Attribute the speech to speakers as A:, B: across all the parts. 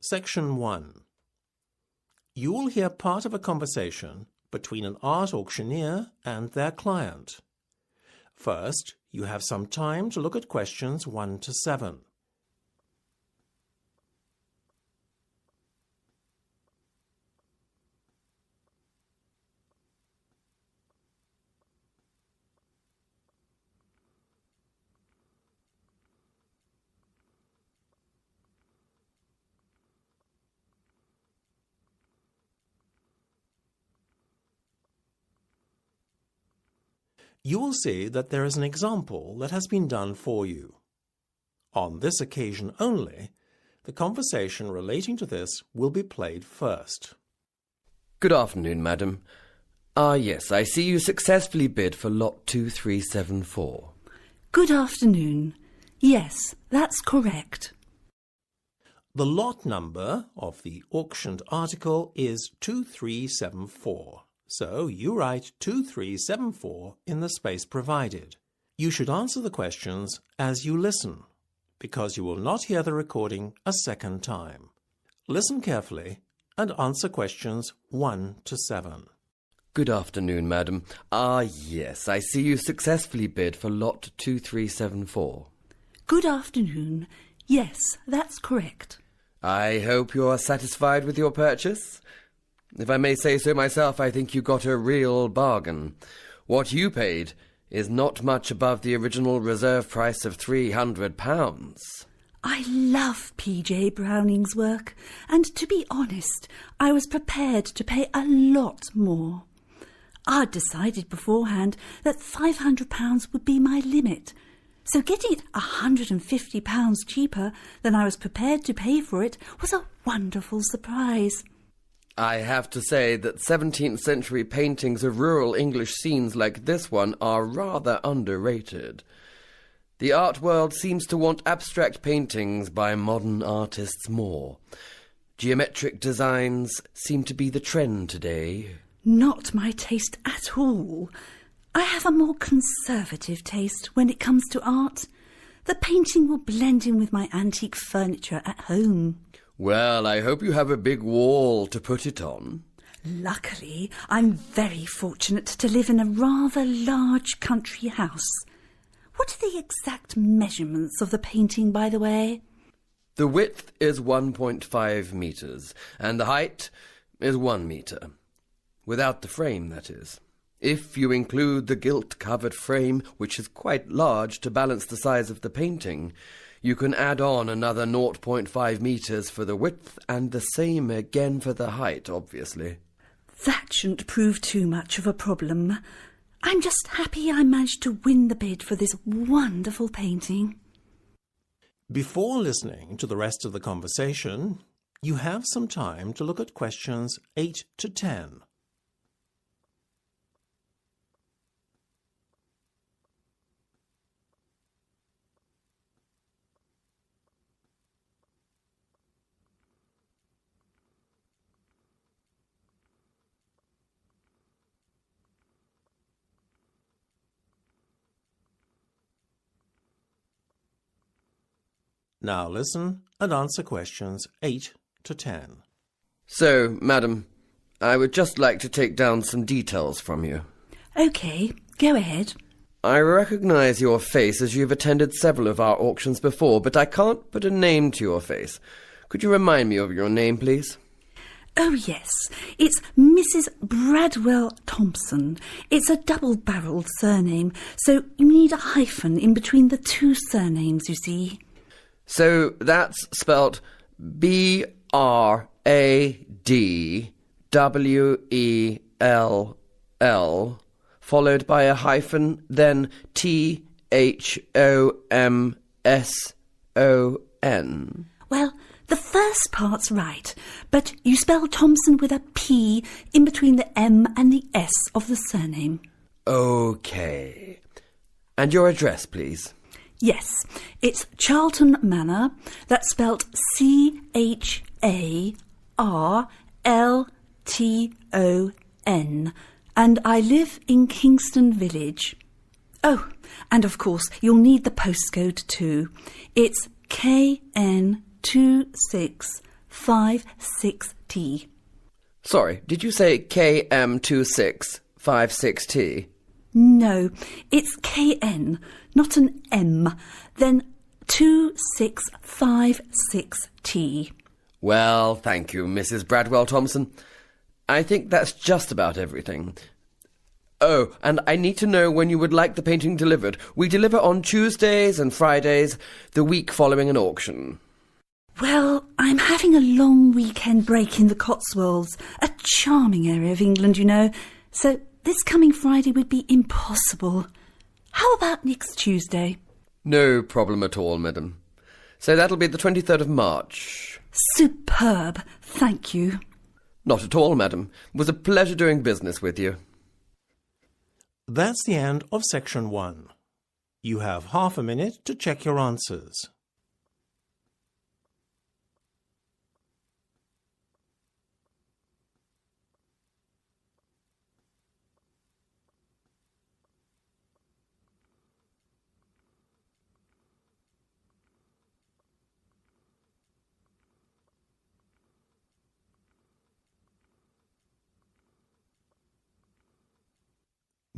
A: Section 1. You will hear part of a conversation between an art auctioneer and their client. First, you have some time to look at questions 1 to 7. You will see that there is an example that has been done for you. On this occasion only, the conversation relating to this will be played first.
B: Good afternoon, madam. Yes, I see you successfully bid for lot 2374.
C: Good afternoon. Yes, that's correct.
A: The lot number of the auctioned article is 2374. So you write 2374 in the space provided. You should answer the questions as you listen, because you will not hear the recording a second time. Listen carefully and answer questions 1 to 7.
B: Good afternoon, madam. Yes, I see you successfully bid for lot 2374.
C: Good afternoon. Yes, that's correct.
B: I hope you are satisfied with your purchase. If I may say so myself, I think you got a real bargain. What you paid is not much above the original reserve price of £300.
C: I love P.J. Browning's work, and to be honest, I was prepared to pay a lot more. I'd decided beforehand that £500 would be my limit, so getting it £150 cheaper than I was prepared to pay for it was a wonderful surprise.
B: I have to say that 17th century paintings of rural English scenes like this one are rather underrated. The art world seems to want abstract paintings by modern artists more. Geometric designs seem to be the trend today.
C: Not my taste at all. I have a more conservative taste when it comes to art. The painting will blend in with my antique furniture at home.
B: Well, I hope you have a big wall to put it on.
C: Luckily, I'm very fortunate to live in a rather large country house. What are the exact measurements of the painting, by the way?
B: The width is 1.5 metres, and the height is 1 metre. Without the frame, that is. If you include the gilt-covered frame, which is quite large to balance the size of the painting, you can add on another 0.5 metres for the width and the same again for the height, obviously.
C: That shouldn't prove too much of a problem. I'm just happy I managed to win the bid for this wonderful painting.
A: Before listening to the rest of the conversation, you have some time to look at questions 8 to 10. Now listen and answer questions 8 to 10.
B: So, madam, I would just like to take down some details from you.
C: OK, go ahead.
B: I recognise your face as you've attended several of our auctions before, but I can't put a name to your face. Could you remind me of your name, please?
C: Oh, yes. It's Mrs. Bradwell Thompson. It's a double-barrelled surname, so you need a hyphen in between the two surnames, you see.
B: So that's spelt Bradwell, followed by a hyphen, then Thomson.
C: Well, the first part's right, but you spell Thompson with a P in between the M and the S of the surname.
B: OK. And your address, please?
C: Yes, it's Charlton Manor. That's spelt CHARLTON. And I live in Kingston Village. Oh, and of course, you'll need the postcode too. It's KN265 KM2656T.
B: Sorry, did you say KM2656T?
C: No, it's KN, not an M, then 2656T.
B: Well, thank you, Mrs. Bradwell Thompson. I think that's just about everything. Oh, and I need to know when you would like the painting delivered. We deliver on Tuesdays and Fridays, the week following an auction.
C: Well, I'm having a long weekend break in the Cotswolds, a charming area of England, you know, so this coming Friday would be impossible. How about next Tuesday?
B: No problem at all, madam. So that'll be the 23rd of March.
C: Superb, thank you.
B: Not at all, madam. It was a pleasure doing business with you.
A: That's the end of section 1. You have half a minute to check your answers.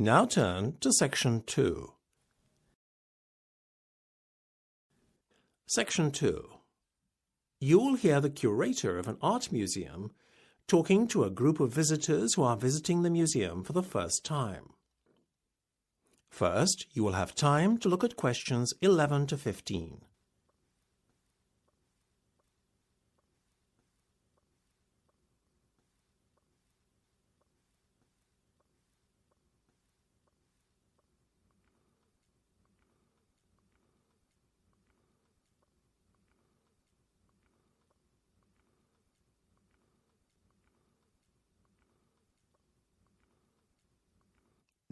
A: Now turn to section 2. Section 2. You will hear the curator of an art museum talking to a group of visitors who are visiting the museum for the first time. First, you will have time to look at questions 11 to 15.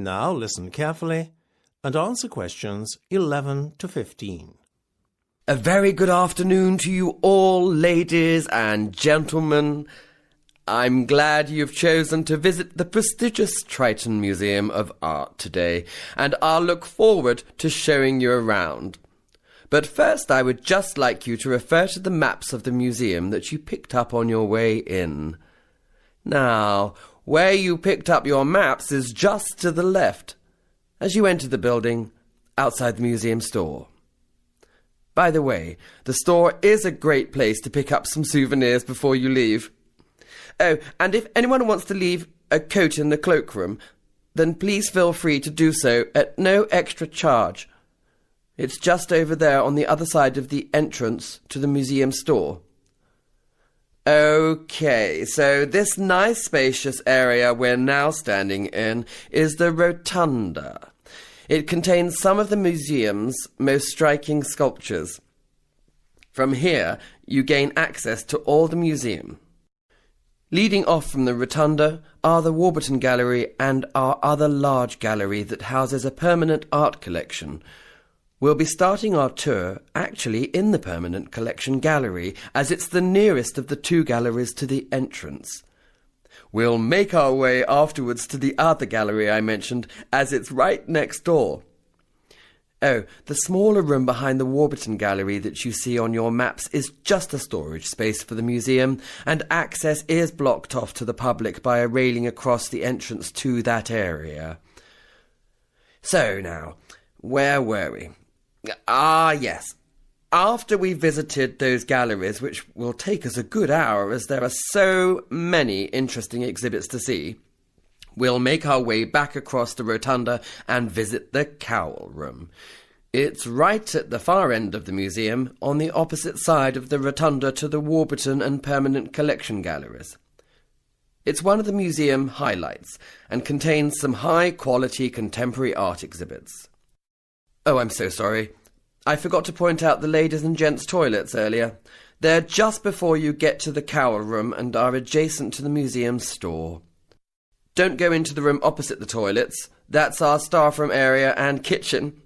A: Now listen carefully and answer questions 11 to 15.
B: A very good afternoon to you all, ladies and gentlemen. I'm glad you've chosen to visit the prestigious TRITON Museum of Art today, and I'll look forward to showing you around. But first I would just like you to refer to the maps of the museum that you picked up on your way in. Now, where you picked up your maps is just to the left, as you enter the building outside the museum store. By the way, the store is a great place to pick up some souvenirs before you leave. Oh, and if anyone wants to leave a coat in the cloakroom, then please feel free to do so at no extra charge. It's just over there on the other side of the entrance to the museum store. Okay, so this nice spacious area we're now standing in is the Rotunda. It contains some of the museum's most striking sculptures. From here, you gain access to all the museum. Leading off from the Rotunda are the Warburton Gallery and our other large gallery that houses a permanent art collection. We'll be starting our tour actually in the Permanent Collection Gallery, as it's the nearest of the two galleries to the entrance. We'll make our way afterwards to the other gallery I mentioned, as it's right next door. Oh, the smaller room behind the Warburton Gallery that you see on your maps is just a storage space for the museum, and access is blocked off to the public by a railing across the entrance to that area. So now, where were we? Ah, yes. After we visited those galleries, which will take us a good hour as there are so many interesting exhibits to see, we'll make our way back across the Rotunda and visit the Cowl Room. It's right at the far end of the museum, on the opposite side of the Rotunda to the Warburton and Permanent Collection Galleries. It's one of the museum highlights and contains some high-quality contemporary art exhibits. Oh, I'm so sorry. I forgot to point out the ladies' and gents' toilets earlier. They're just before you get to the Cowl Room and are adjacent to the museum store. Don't go into the room opposite the toilets. That's our staff room area and kitchen.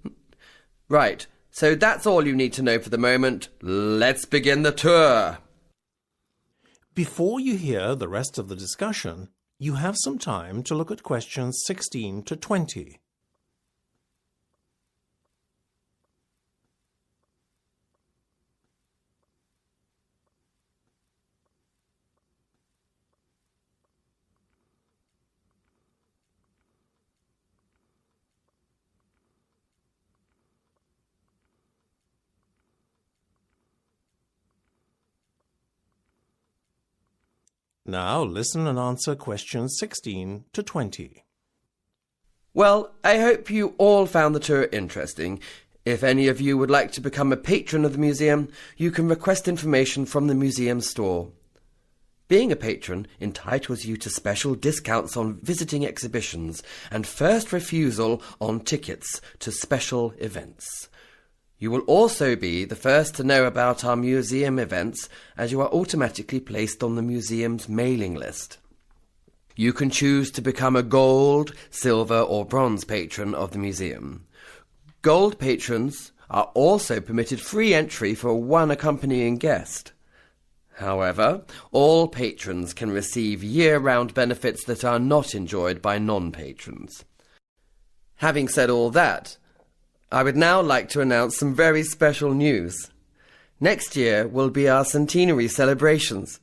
B: Right, so that's all you need to know for the moment. Let's begin the tour.
A: Before you hear the rest of the discussion, you have some time to look at questions 16 to 20. Now listen and answer questions 16 to 20.
B: Well, I hope you all found the tour interesting. If any of you would like to become a patron of the museum, you can request information from the museum store. Being a patron entitles you to special discounts on visiting exhibitions and first refusal on tickets to special events. You will also be the first to know about our museum events, as you are automatically placed on the museum's mailing list. You can choose to become a gold, silver or bronze patron of the museum. Gold patrons are also permitted free entry for one accompanying guest. However, all patrons can receive year-round benefits that are not enjoyed by non-patrons. Having said all that, I would now like to announce some very special news. Next year will be our centenary celebrations.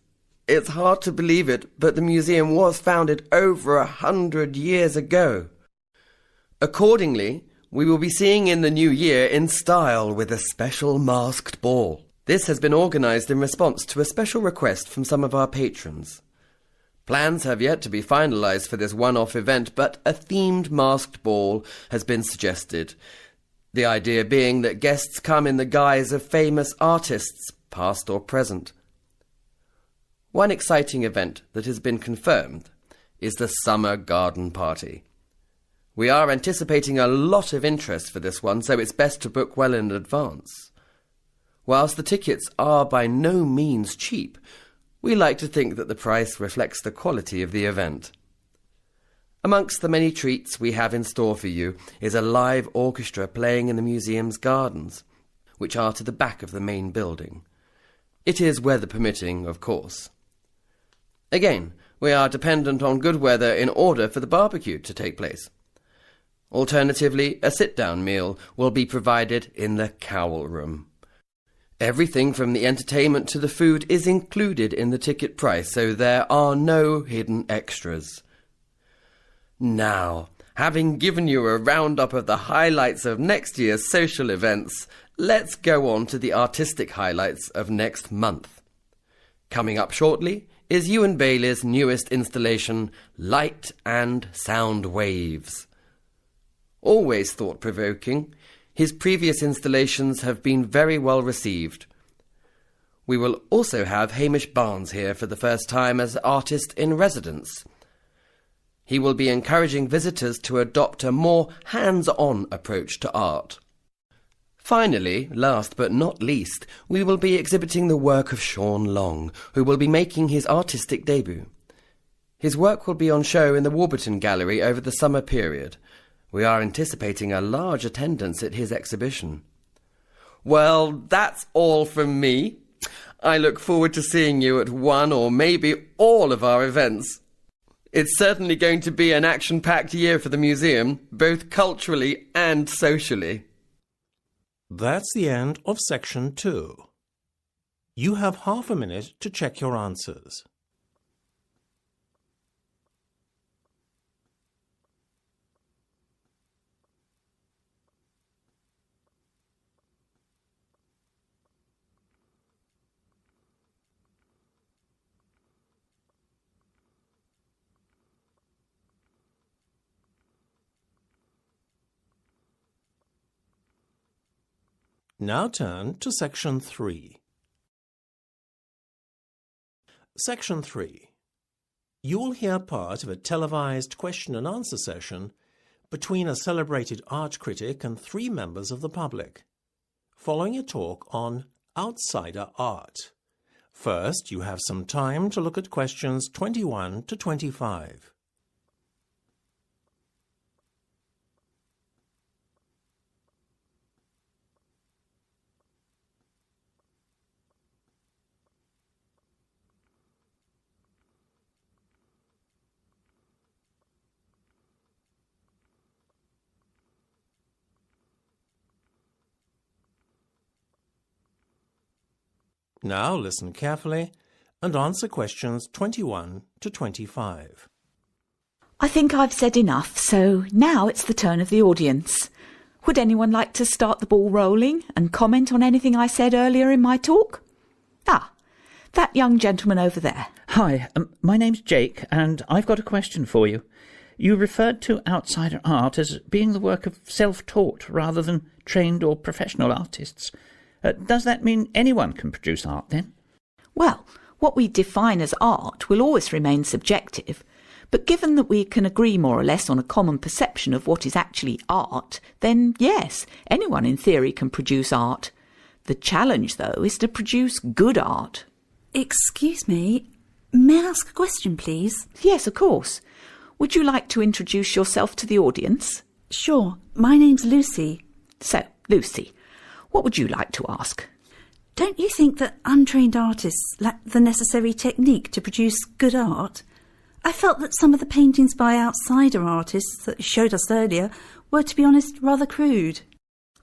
B: It's hard to believe it, but the museum was founded over 100 years ago. Accordingly, we will be seeing in the new year in style with a special masked ball. This has been organised in response to a special request from some of our patrons. Plans have yet to be finalised for this one-off event, but a themed masked ball has been suggested. The idea being that guests come in the guise of famous artists, past or present. One exciting event that has been confirmed is the Summer Garden Party. We are anticipating a lot of interest for this one, so it's best to book well in advance. Whilst the tickets are by no means cheap, we like to think that the price reflects the quality of the event. Amongst the many treats we have in store for you is a live orchestra playing in the museum's gardens, which are to the back of the main building. It is weather permitting, of course. Again, we are dependent on good weather in order for the barbecue to take place. Alternatively, a sit-down meal will be provided in the Cowl Room. Everything from the entertainment to the food is included in the ticket price, so there are no hidden extras. Now, having given you a roundup of the highlights of next year's social events, let's go on to the artistic highlights of next month. Coming up shortly is Ewan Bailey's newest installation, Light and Sound Waves. Always thought-provoking, his previous installations have been very well received. We will also have Hamish Barnes here for the first time as artist in residence. He will be encouraging visitors to adopt a more hands-on approach to art. Finally, last but not least, we will be exhibiting the work of Sean Long, who will be making his artistic debut. His work will be on show in the Warburton Gallery over the summer period. We are anticipating a large attendance at his exhibition. Well, that's all from me. I look forward to seeing you at one or maybe all of our events. It's certainly going to be an action-packed year for the museum, both culturally and socially.
A: That's the end of section 2. You have half a minute to check your answers. Now turn to Section 3. Section 3. You will hear part of a televised question and answer session between a celebrated art critic and 3 members of the public, following a talk on outsider art. First, you have some time to look at questions 21 to 25. Now listen carefully and answer questions 21 to 25.
C: I think I've said enough, so now it's the turn of the audience. Would anyone like to start the ball rolling and comment on anything I said earlier in my talk? Ah, that young gentleman over there.
D: Hi, my name's Jake, and I've got a question for you. You referred to outsider art as being the work of self-taught rather than trained or professional artists. Does that mean anyone can produce art, then?
E: Well, what we define as art will always remain subjective, but given that we can agree more or less on a common perception of what is actually art, then yes, anyone in theory can produce art. The challenge, though, is to produce good art.
C: Excuse me, may I ask a question, please?
E: Yes, of course. Would you like to introduce yourself to the audience?
C: Sure, my name's Lucy.
E: So, Lucy, what would you like to ask?
C: Don't you think that untrained artists lack the necessary technique to produce good art? I felt that some of the paintings by outsider artists that you showed us earlier were, to be honest, rather crude.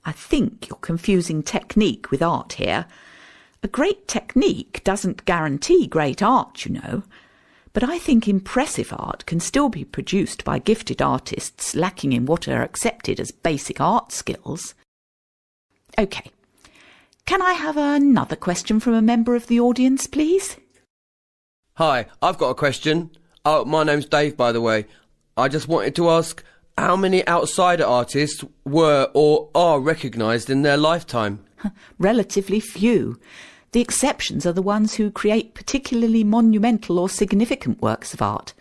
E: I think you're confusing technique with art here. A great technique doesn't guarantee great art, you know. But I think impressive art can still be produced by gifted artists lacking in what are accepted as basic art skills. OK. Can I have another question from a member of the audience, please?
B: Hi, I've got a question. Oh, my name's Dave, by the way. I just wanted to ask how many outsider artists were or are recognised in their lifetime?
E: Relatively few. The exceptions are the ones who create particularly monumental or significant works of art,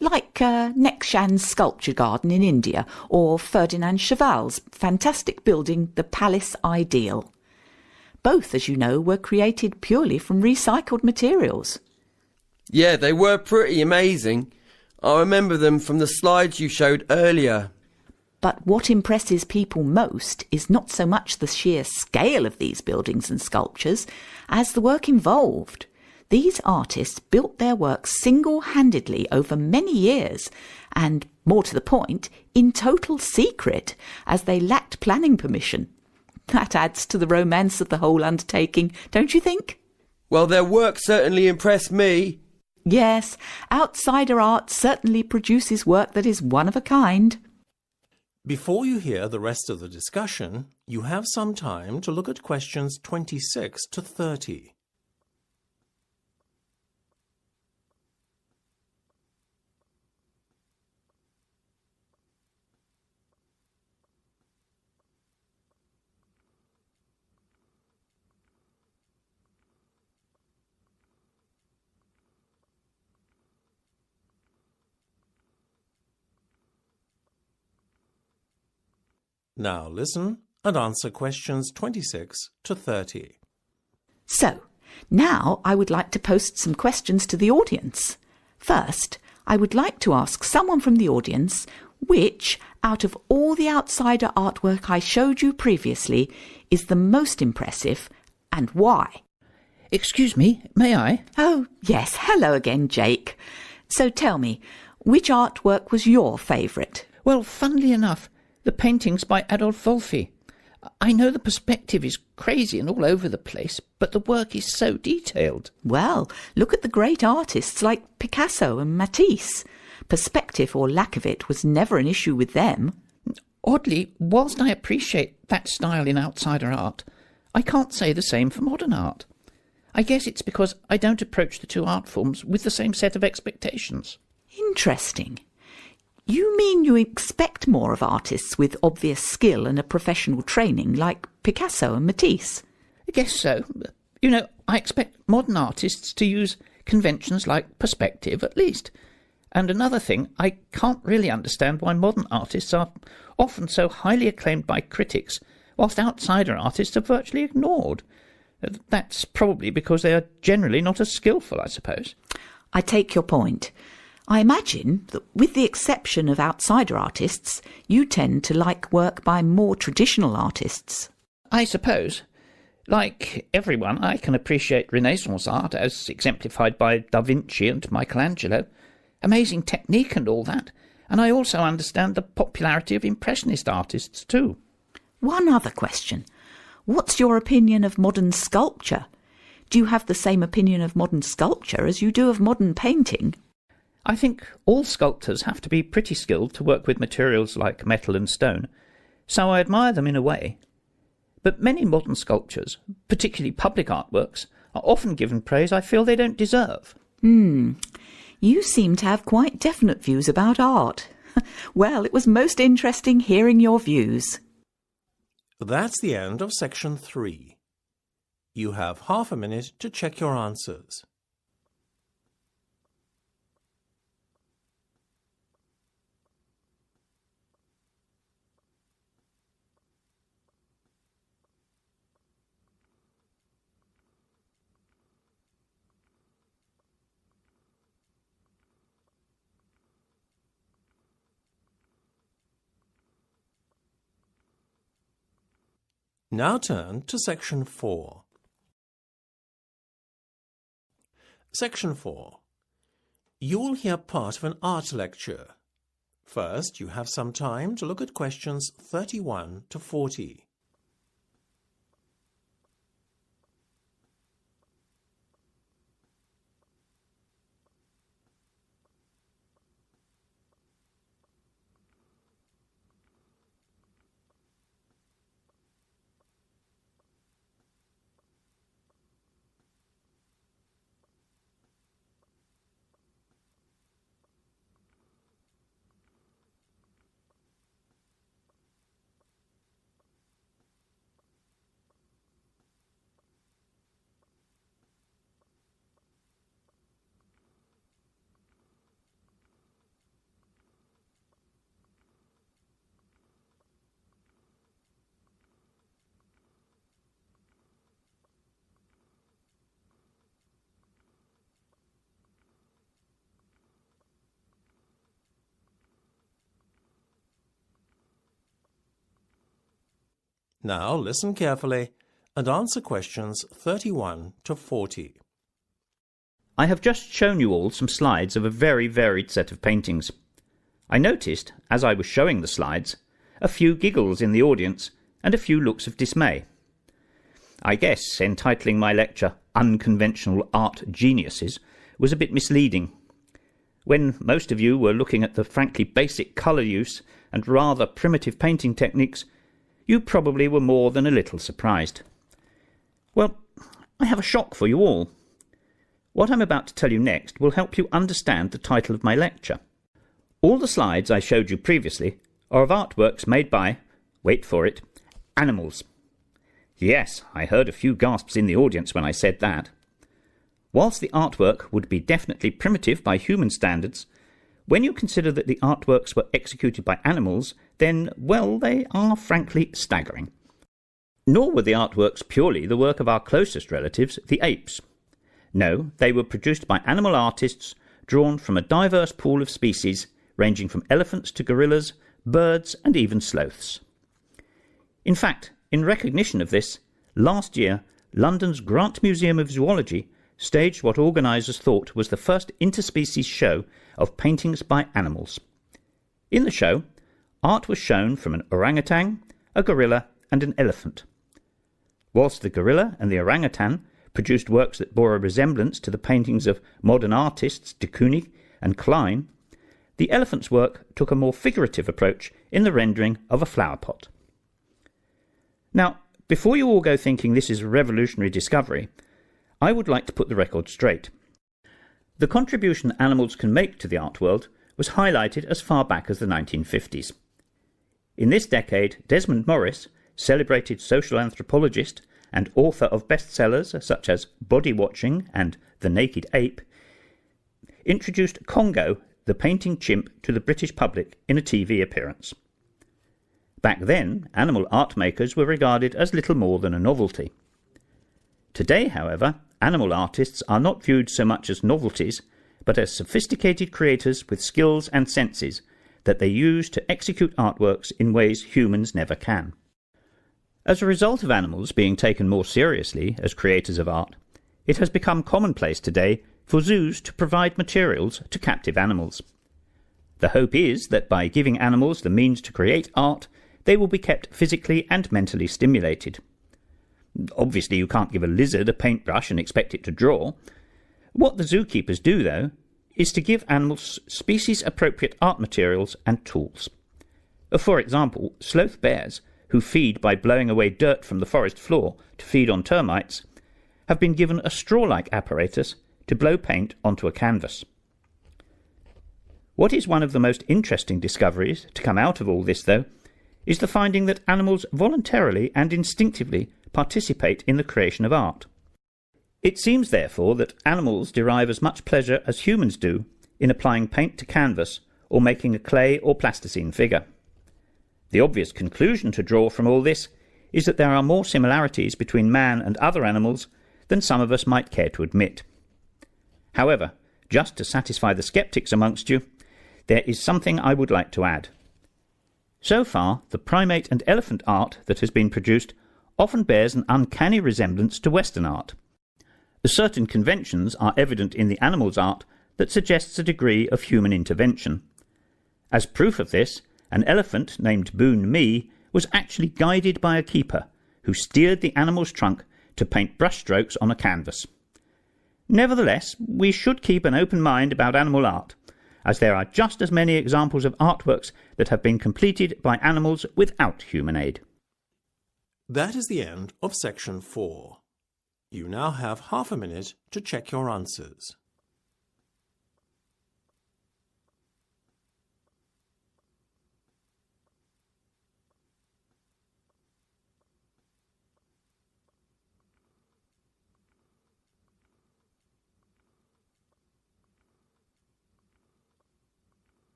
E: like Nekshan's sculpture garden in India or Ferdinand Cheval's fantastic building, the Palace Ideal. Both, as you know, were created purely from recycled materials.
B: Yeah, they were pretty amazing. I remember them from the slides you showed earlier.
E: But what impresses people most is not so much the sheer scale of these buildings and sculptures as the work involved. These artists built their work single-handedly over many years and, more to the point, in total secret, as they lacked planning permission. That adds to the romance of the whole undertaking, don't you think?
B: Well, their work certainly impressed me.
E: Yes, outsider art certainly produces work that is one of a kind.
A: Before you hear the rest of the discussion, you have some time to look at questions 26 to 30. Now listen and answer questions 26 to 30.
E: So, now I would like to post some questions to the audience. First, I would like to ask someone from the audience which, out of all the outsider artwork I showed you previously, is the most impressive and why.
D: Excuse me, may I?
E: Oh, yes. Hello again, Jake. So tell me, which artwork was your favourite?
D: Well, funnily enough, the paintings by Adolf Wolfi. I know the perspective is crazy and all over the place, but the work is so detailed.
E: Well, look at the great artists like Picasso and Matisse. Perspective or lack of it was never an issue with them.
D: Oddly, whilst I appreciate that style in outsider art, I can't say the same for modern art. I guess it's because I don't approach the two art forms with the same set of expectations.
E: Interesting. You mean you expect more of artists with obvious skill and a professional training like Picasso and Matisse?
D: I guess so. You know, I expect modern artists to use conventions like perspective at least. And another thing, I can't really understand why modern artists are often so highly acclaimed by critics, whilst outsider artists are virtually ignored. That's probably because they are generally not as skillful, I suppose.
E: I take your point. I imagine that with the exception of outsider artists, you tend to like work by more traditional artists.
D: I suppose. Like everyone, I can appreciate Renaissance art as exemplified by Da Vinci and Michelangelo. Amazing technique and all that. And I also understand the popularity of Impressionist artists too.
E: One other question. What's your opinion of modern sculpture? Do you have the same opinion of modern sculpture as you do of modern painting?
D: I think all sculptors have to be pretty skilled to work with materials like metal and stone, so I admire them in a way. But many modern sculptures, particularly public artworks, are often given praise I feel they don't deserve.
E: You seem to have quite definite views about art. Well, it was most interesting hearing your views.
A: That's the end of section 3. You have half a minute to check your answers. Now turn to section 4. Section 4. You will hear part of an art lecture. First, you have some time to look at questions 31 to 40. Now listen carefully and answer questions 31 to 40.
D: I have just shown you all some slides of a very varied set of paintings. I noticed, as I was showing the slides, a few giggles in the audience and a few looks of dismay. I guess entitling my lecture Unconventional Art Geniuses was a bit misleading. When most of you were looking at the frankly basic colour use and rather primitive painting techniques, you probably were more than a little surprised. Well, I have a shock for you all. What I'm about to tell you next will help you understand the title of my lecture. All the slides I showed you previously are of artworks made by, wait for it, animals. Yes, I heard a few gasps in the audience when I said that. Whilst the artwork would be definitely primitive by human standards, when you consider that the artworks were executed by animals, then, well, they are frankly staggering. Nor were the artworks purely the work of our closest relatives, the apes. No, they were produced by animal artists drawn from a diverse pool of species, ranging from elephants to gorillas, birds and even sloths. In fact, in recognition of this, last year, London's Grant Museum of Zoology staged what organisers thought was the first interspecies show of paintings by animals. In the show, art was shown from an orangutan, a gorilla and an elephant. Whilst the gorilla and the orangutan produced works that bore a resemblance to the paintings of modern artists de Kooning and Klein, the elephant's work took a more figurative approach in the rendering of a flower pot. Now, before you all go thinking this is a revolutionary discovery, I would like to put the record straight. The contribution animals can make to the art world was highlighted as far back as the 1950s. In this decade, Desmond Morris, celebrated social anthropologist and author of bestsellers such as Body Watching and The Naked Ape, introduced Congo, the painting chimp, to the British public in a TV appearance. Back then, animal art makers were regarded as little more than a novelty. Today, however, animal artists are not viewed so much as novelties, but as sophisticated creators with skills and senses that they use to execute artworks in ways humans never can. As a result of animals being taken more seriously as creators of art, it has become commonplace today for zoos to provide materials to captive animals. The hope is that by giving animals the means to create art, they will be kept physically and mentally stimulated. Obviously, you can't give a lizard a paintbrush and expect it to draw. What the zookeepers do, though, is to give animals species-appropriate art materials and tools. For example, sloth bears, who feed by blowing away dirt from the forest floor to feed on termites, have been given a straw-like apparatus to blow paint onto a canvas. What is one of the most interesting discoveries to come out of all this, though, is the finding that animals voluntarily and instinctively participate in the creation of art. It seems, therefore, that animals derive as much pleasure as humans do in applying paint to canvas or making a clay or plasticine figure. The obvious conclusion to draw from all this is that there are more similarities between man and other animals than some of us might care to admit. However, just to satisfy the sceptics amongst you, there is something I would like to add. So far, the primate and elephant art that has been produced often bears an uncanny resemblance to Western art. Certain conventions are evident in the animal's art that suggests a degree of human intervention. As proof of this, an elephant named Boon Mi was actually guided by a keeper who steered the animal's trunk to paint brushstrokes on a canvas. Nevertheless, we should keep an open mind about animal art, as there are just as many examples of artworks that have been completed by animals without human aid.
A: That is the end of section 4. You now have half a minute to check your answers.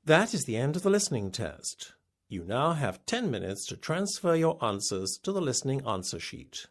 A: That is the end of the listening test. You now have 10 minutes to transfer your answers to the listening answer sheet.